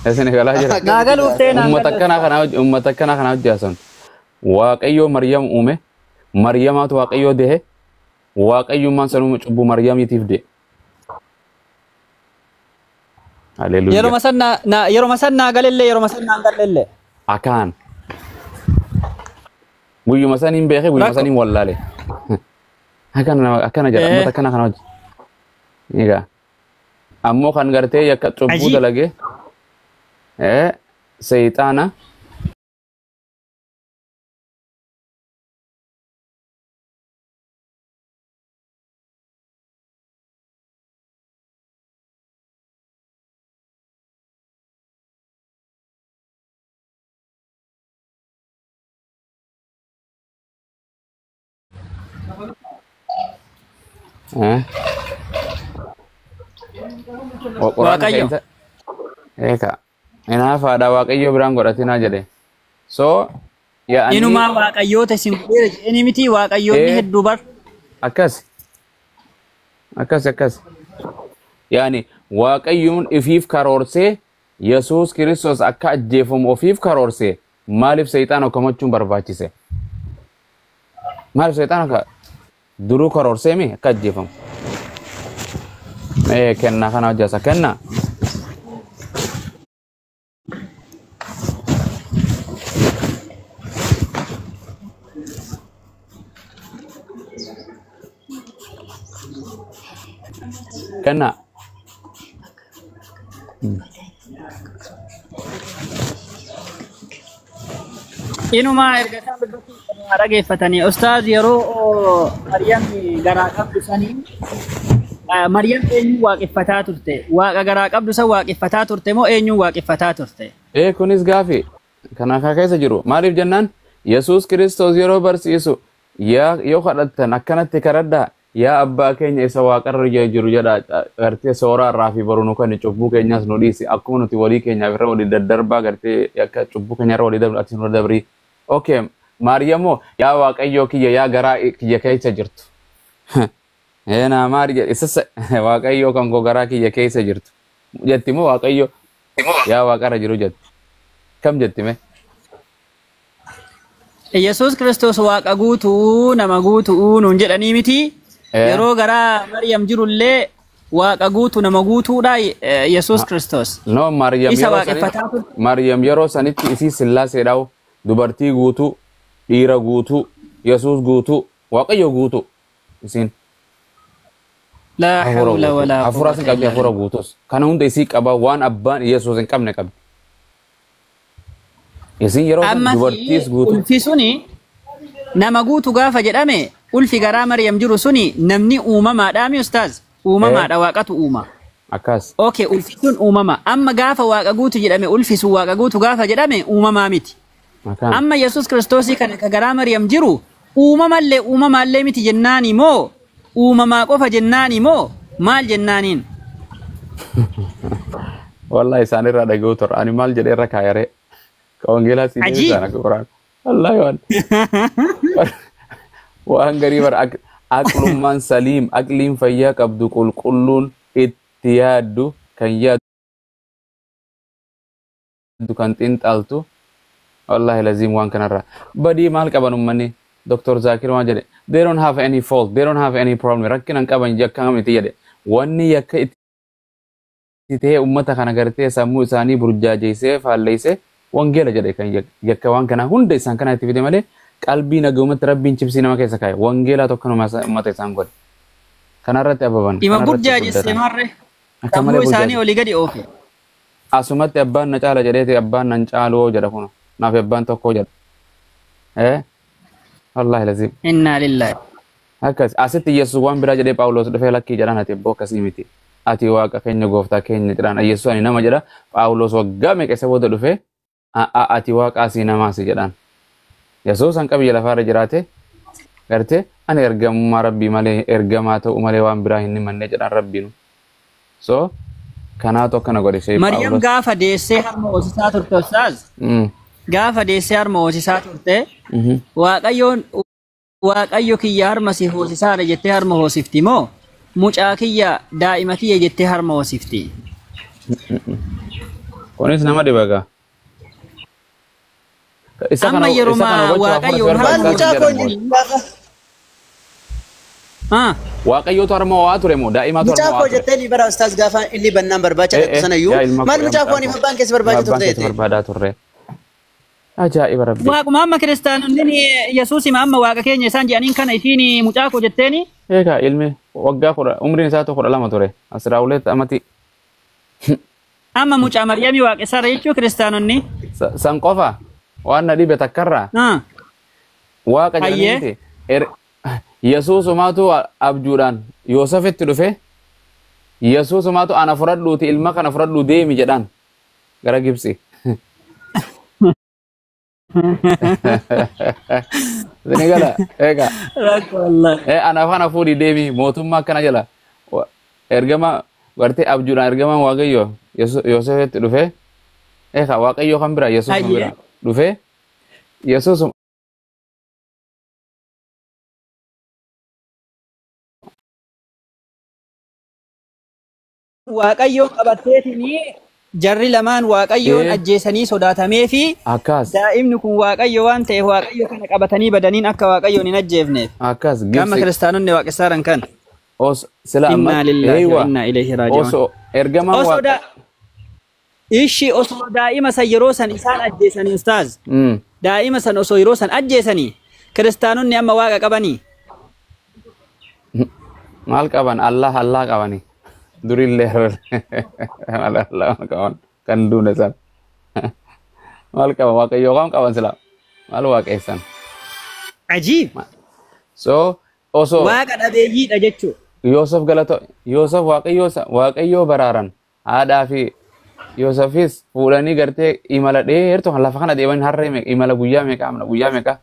Isin galaa jira. Naagaluuf ta'e Uummata akkanaa kana hojjaasan. Waaqayyo Maryam uume. Maryamaatu Waaqayyo dehe. Waaqayyummaan sanuma cubbuu Maryamiitiif de. Haleluuyaa. yeroo masan naagalellee yeroo masan naagalellee. Akaan. Guyyuma saniin beekee guyyuma saniin wallaale. Akkana jedha uummata akkana kana hojii. Egaa ammoo kan gartee yakka cubbuu dalage seexaana Waaqayyo. Eka. Inaaf haadha Waaqayyo biraan godhatinaa jedhe. So yaa'anii Inumaa waaqayyoota isin godheera jedhanii miti waaqayyoonni hedduu bar. akkas. Yaani Waaqayyoon ifiif karoorsee Yesuus Kiristoos akka ajjeefamu ofiif karoorsee maaliif seexaana komachuun barbaachise? Maaliif seexaana akka duruu karoorsee mi akka ajjeefamu? Kennaa kana hojjasa kennaa. Kennaa. Inumaa erga isaan biddatti dhageeffatanii ustaaz yeroo Maryam garaa qabdu sanii Maryam eenyuun waaqeffataa turte? Waaqa garaa qabdu san waaqeffataa turte moo eenyuun waaqeffataa turte? Kunis gaafii kana keessa jiru. Maaliif jennaan Yesuus Kiristoos yeroo barsiisu yoo kadhattan akkanatti kadhadhaa yaa abbaa keenya isa waaqarra jiru jedha gartee sooraa irraa fi baruu kan cubbuu keenyas nu dhiisi akkuma nuti walii keenyaaf irra walii daddarbaa gartee akka cubbuu keenya irra walii dabru ati nu dabrii. Okay, Maariyamoo yaa waaqayyoo kiyya yaa garaa kiyya keessa jirtu. Naa maari isa waaqayyoo kan koo garaa kiyya keessa jirtu. Jetti moo waaqayyoo yaa waaqarra jiru jetti. Kam jetti mee? Yesuus Kiristoos waaqa guutuu nama guutuu nuun jedhanii miti. Yeroo garaa Maryam jirullee waaqa guutuu nama guutuudha Yesuus Kiristoos. No, Maryam yeroo sanitti isii Sillaaseedhaa'u dubartii guutuu, dhiira guutuu, Yesuus guutuu, waaqayyo guutuu isin. La hawla wala Hafuura sin qabdi hafuura guutus. Kana hunda isii qaba waan abbaan Yesuus hin qabne qabdi. Isin yeroo dubartiis guutuu. Ulfi suni nama guutuu gaafa jedhame ulfi garaa Maryam jiru suni namni uumamaadhaa mi ustaaz? Uumamaadha waaqatu uuma. Akkas. Okay, ulfi sun uumama. Amma gaafa waaqa guutuu jedhame ulfi sun waaqa guutuu gaafa jedhame uumamaa miti. Amma Yesuus Kiristoosii kana ka garaa Maryam jiru uumamallee miti jennaani moo uumamaa qofa jennaani moo maal jennaaniin? Wallahi isaan irraa dhaga'u tura. Ani maal jedhee irra kaayaree? Ka wangeelaa siin isaan akka qoraan. Wallahi waan garii bara aqlummaan saliim aqliin fayyaa qabdu qulqulluun itti yaaddu kan yaaddu kan xinxaltu wallahi lazim waan kanarra badii maal qaban ummanni Dr. Zakir waan jedhe they don't have any fault they don't have any problem rakkinan qaban yakka miti jedhe wanni yakka itti ta'e ummata kana gartee sammuu isaanii burjaajeessee faalleessee wangeela jedhe kan yakka waan kana hunda isaan kana itti fide malee qalbii nagumatti rabbiin cibsii nama keessa kaa'e wangeelaa tokkanuma ummata isaan godhe kanarratti ababan dhima burjaajeessee marre sammuu isaanii olii gadi oofe asumatti abbaan na caala jedheeti abbaan nan caaloo jedha kun naaf abbaan tokko jedha wallahi lazim inna lillahi akkas asitti Yesuus waan biraa jedhee Phaawulos dhufee lakkii jedhaan ati abboo akkasii miti ati waaqa keenya gooftaa keenya jedhaan Yesuus ani nama jedha Phaawulos waggaa meeqa isa booda dhufee ati waaqa asii namaasi jedhaan Yesuus hanqa biyya lafaarra jiraate gartee ani ergamummaa rabbii malee ergamaa ta'u malee waan biraa hin himanne jedhaan rabbiinu so kanaatu akkana godhe shee Maryam gaafa deessee harma hoosisaa turte ustaaz gaafa deessee harma hoosisaa turte waaqayyo kiyya harma si hoosisaadha jettee harma hoosifti moo mucaa kiyya daa'ima kiyya jettee harma hoosifti? Kunis nama dibaga. Amma yeruma Waaqayyoon Maal mucaa koo gaafa Waaqayyo tu harma waa ture moo daa'ima tu mucaa harma koo waa ture. jettee bara ustaas gaafa inni bannaan barbaacha Eh, dhaqu sana iyyuu yaa ilma maal koo, mucaa koo yaa ani mucaa abbaan keessa barbaacha Abbaan turte keessa barbaadaa turre. Ajaa'iba rabbi. Waaquma amma kiristaanonni Yesuusima amma waaqa keenya isaan jedhaniin kana isiin mucaa koo jetteeni. Egaa ilmi waggaa kudha umriin isaa tokko 12 ture. Asirraa uleet amati Amma mucaa Maryamii waaqessaara jechuu kiristaanonni. san qofa waan na dhibe takkarraa waaqa Hayyee. jedhaniiti. Yesuusumaatu abjuudhaan Yoosefitti dhufe. Yesuusumaatu ana fudhadhuuti ilma kana fudhadhuu deemi jedhaan gara Gibsi. Sinigala egaa ana kana fuudhi deemi mootummaa akkana jala ergama gartee abjuudhaan ergamaan waaqayyo Yoosefitti dhufe. Egaa waaqayyo kan bira Yesuus kan bira dhufe. Yesuus Waaqayyoon qabatteetini jarri lamaan Waaqayyoon ajjeesanii sodaatamee fi akkas daa'imni kun Waaqayyo waan ta'eef Waaqayyo kana qabatanii badaniin akka Waaqayyoon hin ajjeefneef. akkas Gama kiristaanonni waaqessaaran kan. os sila Inna lillahi wa inna ilaihi raaji'uun. oso ergamaan Osoo osoo daa'ima san yeroo san isaan ajjeesanii ustaaz. Daa'ima san osoo yeroo san ajjeesanii kiristaanonni amma waaqa qabanii. maal qaban Allah qabani durillee Allah qaban kan duune san maal qaban waaqayyo kan qaban sila maal waaqessan. Ajiib. So oso Waaqa dhabeeyyiidha jechuudha. Yoosef galato Yoosef waaqayyo baraaran haadhaa fi Yoosefis fuudhanii gartee imala dheertu kan lafa kana deeman harree meeqa imala guyyaa meeqa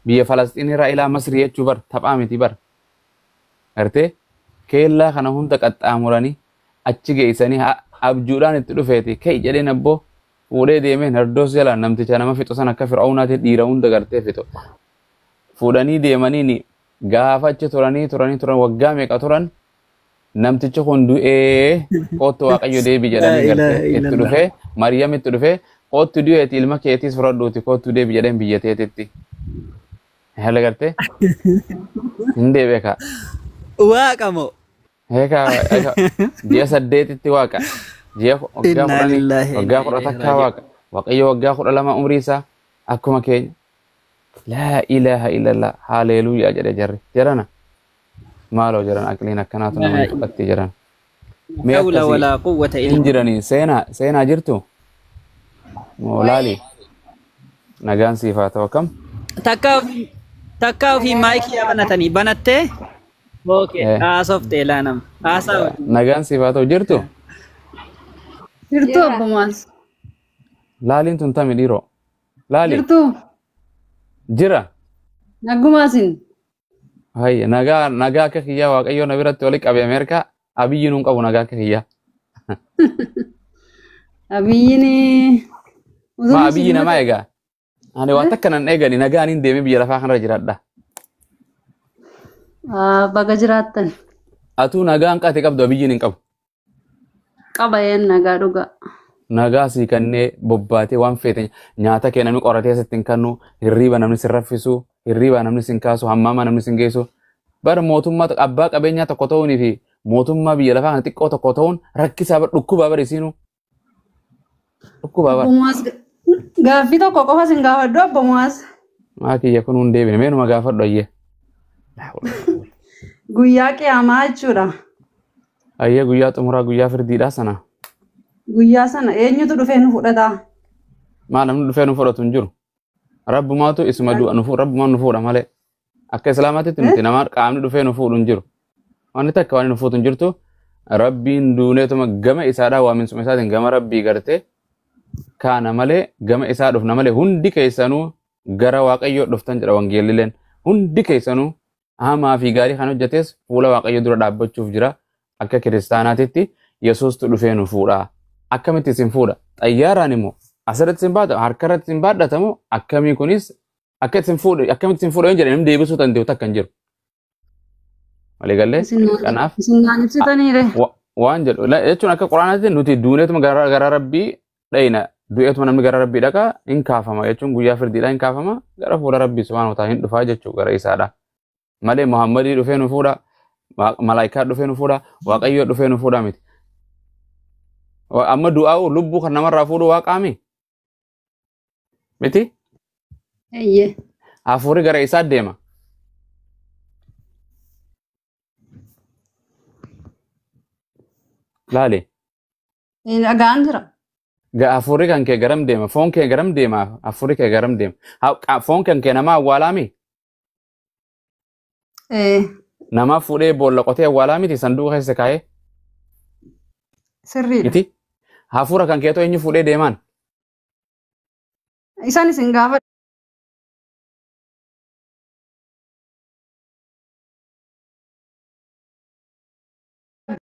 biyya Falastiin irraa ilaa Masrii jechuu bar taphaa miti bar gartee keellaa kana hunda qaxxaamuranii achi geessanii abjuudhaan itti dhufeeti ka'e jedheen abboo fuudhee deemeen herdoos jala namticha nama fixu san akka fir'aawunaatti dhiira hunda gartee fixu fuudhanii deemanii gaafa achi turan waggaa meeqa turan namtichi kun du'ee kootu waaqayyo deebi jedhanii gartee itti dhufee Maryam itti dhufee kootu du'eeti ilma keetiis fudhadhuuti kootu deebi jedheen biyya teetitti haala gartee hin deebeeka. Waaqa moo? Eka dia saddeetitti waaqa dia waggaa kudha takkaa waaqa waaqayyo waggaa kudha lama umrii isaa akkuma keenya laa ilaaha illallah haleeluuyaa jedhe jarri jarana maaloo jaran aqliin akkanaatu nama fudhatti jaran Hawla walaa quwwata illa hin jiranii seenaa jirtu moolaali nagaan siifaa ta'u kam takkaa ofii maayikii banatanii banattee okay haasofte laanam haasawa nagaan siifaa ta'u jirtu Jirtu obbo Maas. laaliin tun tami dhiiroo laali Jirtu jira nagumaasin. Hai nagaa akka kiyyaa waaqayyo na biratti oli qabe Ameerikaa abiyyi nuun qabu nagaa akka kiyyaa. Abiyyiin Ma abiyyi namaa egaa. Ani waan takka nan eegani nagaan hin deemee biyya lafaa kanarra jiraadha. baga jiraattan. Atuu nagaan qaate qabdu abiyyiin hin qabu. Qabayeen nagaa dhugaa. Nagaa sii kannee bobbaatee waan feete nyaata kee namni qoratee sitti hin kannu hirriiba namni sin raffisu hirriiba namni sin kaasu hammaama namni sin geessu. Bara mootummaa abbaa qabeenyaa tokko ta'uunii fi mootummaa biyya lafaa kana xiqqoo tokko ta'uun rakkisaa dhukkubaa barisiinu. Dhukkubaa bara. Gaaffii tokko qofa sin gaafadhu obbo Maas. Maa kiyya kun hin deebine meenuma gaafadhu ayyee. Guyyaa qiyaamaa jechuudha. Ayyee guyyaa xumuraa guyyaa firdiidhaa sana. Guyyaa sana eenyutu dhufee nu fudhata? Maa namni dhufee nu fudhatu hin jiru. Rabbumaatu isuma du'a rabbumaan nu fuudha malee. Akka islaamaatitti nuti nama qaamni dhufee nu fuudhu hin jiru. Wanni takka waan nu fuutu hin jirtu rabbiin duuneetuma gama isaadhaa waaminsuma isaatiin gama rabbii gartee kaana malee gama isaa dhufna malee hundi keessanuu gara waaqayyoo dhuftan jedha wangeellileen hundi keessanuu hamaa fi gaarii kan hojjetes fuula waaqayyo dura dhaabbachuuf jira akka kiristaanaatitti Yesuustu dhufee nu fuudha. Akkamitti isin fuudha? Xayyaaraan immoo asirratti isin baata harkarratti isin baadhatamu akkamii kunis akkamitti isin fuudha yoo jedhan deebisuu danda'u takka hin jiru. Malee gallee kanaaf Isin naan ibsitaniire. waan jedhu jechuun akka quraanaatti nuti duuneetuma gara rabbii dhayna du'eetuma namni gara rabbii dhaqa hin kaafama jechuun guyyaa firdiidha hin kaafama gara fuula rabbii subhaanahu wa ta'ala hin dhufaa jechuu gara isaadha malee Muhammadii dhufee nu fuudha malaayikaa dhufee nu fuudha waaqayyoo dhufee nu fuudha miti amma du'aa lubbuu kan namarraa fuudhu waaqaami miti hafuurri gara isaa deema laale dhagaan jira. hafuurri kan kee garam deema foon kee garam deema hafuurri kee garam deema foon kan kee nama awwaalaami nama fuudhee boolla qotee awwaalaa miti sanduuqa keessa kaa'ee Sirriidha. miti hafuura kan keetoo eenyu fuudhee deemaan Isaan isin gaafa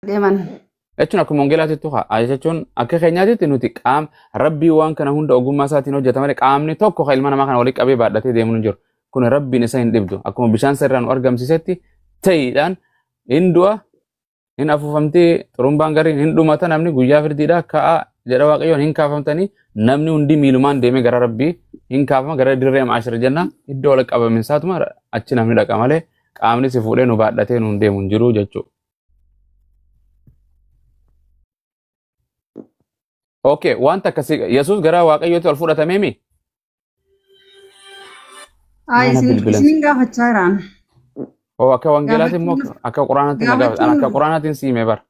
deeman. jechuun akkuma wangeelaatitti jechuun akka keenyaatitti nuti qaama rabbii waan kana hunda ogummaa isaatiin hojjeta malee qaamni tokko kan ilma namaa kana walitti qabee baadhatee deemuu hin jiru kun rabbiin isa hin dhibdu akkuma bishaan sirraan argamsiisetti ta'iidhaan hin du'a hin afuufamtee xurumbaan gariin hin dhumata namni guyyaa firdiidhaa ka'a jedha waaqayyoon hin kaafamtanii namni hundi miilumaan deemee gara rabbii hin kaafama gara dirree maashira jenna iddoo walitti qabaminsaatuma achi namni dhaqa malee qaamni si fuudhee nu baadhatee nu hin deemu hin jiru jechuudha. Okay, wanta akkasii Yesuus gara waaqayyootti ol fudhatamee mi? Isin gaafachaa jiraan. Akka wangeelaatti immoo akka quraanaatti na gaafatan akka quraanaatiin siimee bara.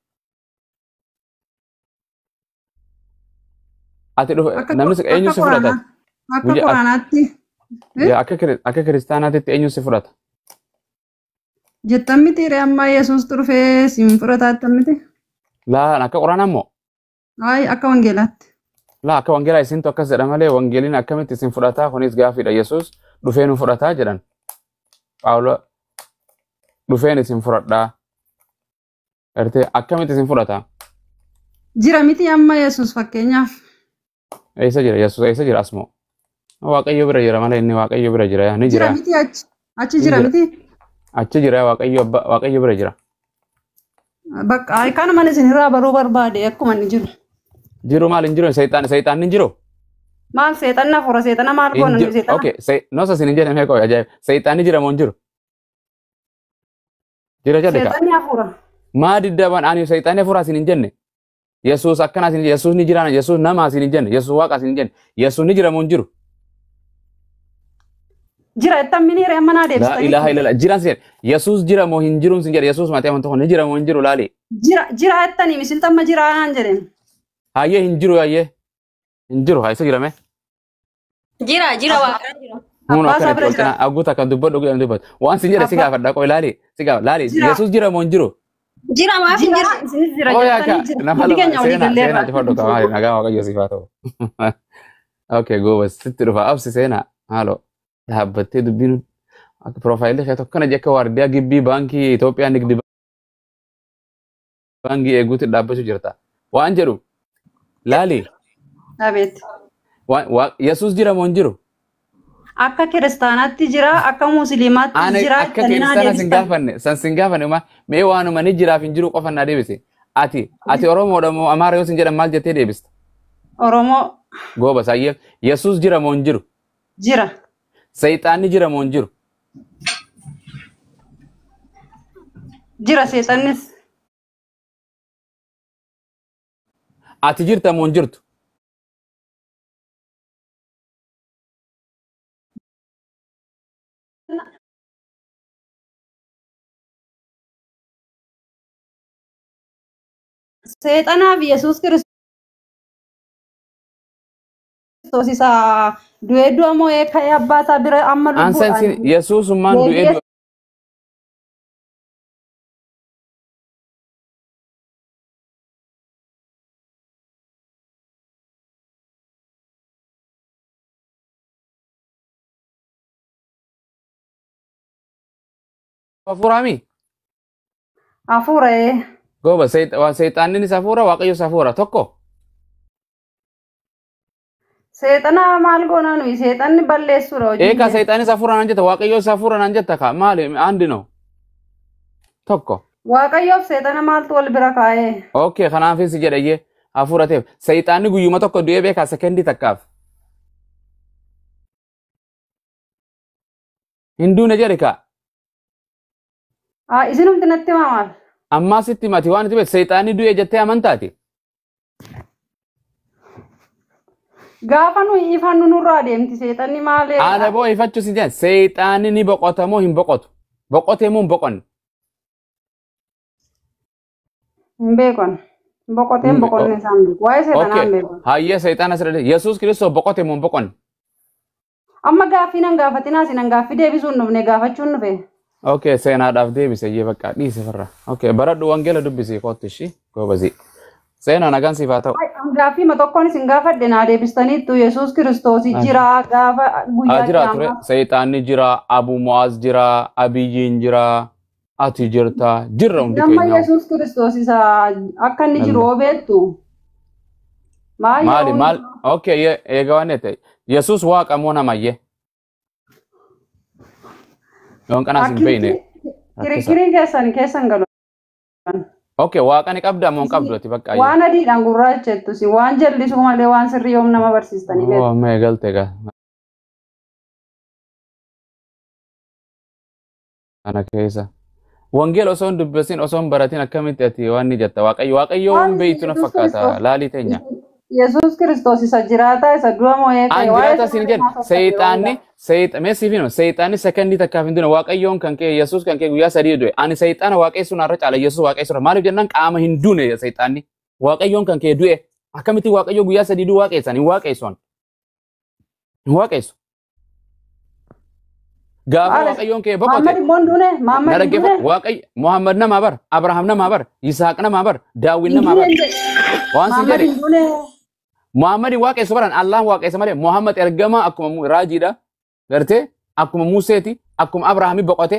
Ati dhufe namni eenyu si fudhata? Akka quraanaatti. Akka kiristaanaatti eenyu si fudhata? Jettan miti amma Yesuus dhufee siin fudhataatti miti? Laa akka quraanaa immoo? Akka wangeelaatti. Laa akka wangeelaa isintu akkas jedha malee wangeeliin akkamitti isin fudhataa kunis gaafiidha Yesuus dhufee nu fudhataa jedhan. Phaawulos dhufeen isin fudhadhaa. Ertee akkamitti isin fudhataa? Jira miti amma Yesuus fakkeenyaaf. Eessa jira Yesuus eessa jira asmoo? Waaqayyo bira jira malee inni waaqayyo bira jira ni jira. Jira miti achi jira miti. Achi jira waaqayyo bira jira. Bakka kanuma isin irraa baruu barbaade akkuma inni jiru. Jiru maal hin jiru seexaan hin jiru. Maal seexanna fura seexana maal goona ni seexana. Okay, nosa sin hin jedhame koo ajaa'ib. Seexaan jira moo hin jiru? Jira jedhe ka. Seexanni afura. Maa diddaban ani seexaan afura sin hin jenne. Yesuus akkana sin Yesuus ni jira Yesuus nama sin hin jenne Yesuus waaqa sin hin jenne Yesuus ni jira moo hin jiru? Jira ettan miniire amma naa deebista. La ilaha illallah jiran sin Yesuus jira moo hin jiru sin jedhe Yesuus matee amantaa ni jira moo hin jiru laali. Jira ettanii misilta amma jira naan jedhen. Hayyee hin jiru hayyee. Hin jiru hayyee jira mee? Jira waaqaa jira. Mun akka reekoltina aguuta kan dubbadhu godhan dubbatu. Waan sin jedhe si gaafadha qoy laali si gaaf laali Yesuus jira moo hin jiru? Jira maaf hin jira. Isinis jira Oh ya jettanii ka nama seenaa jifadhu qaba maali nagaa waaqayyo si faatu. Okay go sitti dhufa absi seenaa haaloo dhaabbattee dubbiin profaayilii kee tokko kana jekka waardiyaa gibbii baankii Itoophiyaa nigdi baankii eeguutti dhaabbachuu jirta. Waan jedhu laali. Abeet. Yesuus jira moo hin jiru? Akka kiristaanaatti jira akka musliimaatti jira. Akka kiristaana sin gaafanne mee waanuma ni jiraaf hin jiru qofa na deebise. Ati Oromoodha moo Amaara yoo sin jedhan maal jettee deebista? Oromoo. Gooba saayyee Yesuus jira moo hin jiru? Jira. Seexaanni jira moo hin jiru? Jira seexannis. Ati jirta moo hin jirtu? Seexanaaf Yesuus Kiristoos isa du'ee du'a moo ka'ee abbaa isaa bira amma Ansan sin Yesuusummaan du'ee du'a. Hafuuraami? Hafuura Gooba seexaannis hafuura waaqayyos hafuura tokko. seexana maal goona nuyi seexanni balleessuudha hojii. Seexaanis hafuura naan jetta waaqayyos hafuura naan jetta ka maali andi no tokko. Waaqayyoof seexana maaltu wal bira kaa'ee? Okay, kanaafis jedhayyee hafuurateef sayxaanni guyyuma tokko du'ee beekaa sekendii takkaaf. Hinduuna jedhe kaa. Isinumti natti maal? Ammaa sitti mati waan itti beektu sayxaanni du'ee jettee amantaati. Gaafa nuyi ifannu nurraa deemti seexanni maalee? Ana boo ifachuu si jedhan sayxaanni ni boqota moo hin boqotu? Boqotee moo hin boqonne? Hin beekon. Boqotee boqonne isaan beeku. Waa'ee seexanaa hin beekon. Hayyee sayxaana sirrii Yesuus Kiristoos boqotee moo hin boqonne? Amma gaaffii nan gaafatinaa sinan gaaffii deebisuun dhufne gaafachuun dhufe. Okay, seenaadhaaf deebise iyyee bakka dhiise farra. Okay, baradhu wangeela dubbisii kottu ishii goobazii. Seenaa nagaan siif haa ta'u. Gaaffii ma tokkoon isin gaafadhe naa deebistaniittu Yesuus Kiristoos jira gaafa guyyaa jira ture sayxaanni jira Abu Mu'aaz jira Abiyyiin jira ati jirta jirra hundi Nama keenya. Yesuus Kiristoos isa akka inni jiru hoo beektu. Maali okay eega waan ta'e Yesuus waaqa moo namayyee. Yoon kanas hin beekne. Kirikiriin keessan galu. Okay, waaqa ni qabda moo hin qabdu ati bakka. Waan adiidhaan gurraachettu si waan jallisuu malee waan sirrii yoom nama barsiistanii beektu. Oh, amma eegalte gaa. Ana keessa. Wangeela osoo hin dubbisin osoo hin baratin akkamitti ati waan ni jetta waaqayyo waan beektu na fakkaata laalii teenya. Yesuus Kiristoos isa jiraataa isa du'a moo'ee ta'e waa'ee jiraata sin jedhu sayxaanni sekendii takkaaf hin dune waaqayyoon kan kee Yesuus kan kee guyyaa sadii du'e ani sayxaana waaqessuun har'a caala Yesuus waaqessuudha maaliif jennaan qaama hin dune sayxaanni waaqayyoon kan kee du'e akkamitti waaqayyo guyyaa sadii du'e waaqessan hin waaqessu gaafa waaqayyoon kee boqote Muhammad nama bar Abrahaam nama bar Yisaaq nama bar Daawit nama bar waan sin jedhe Muhammad waaqessu baran Allah waaqessa malee Muhammad ergama akkuma raajiidha garte akkuma Museeti akkuma Abrahaami boqote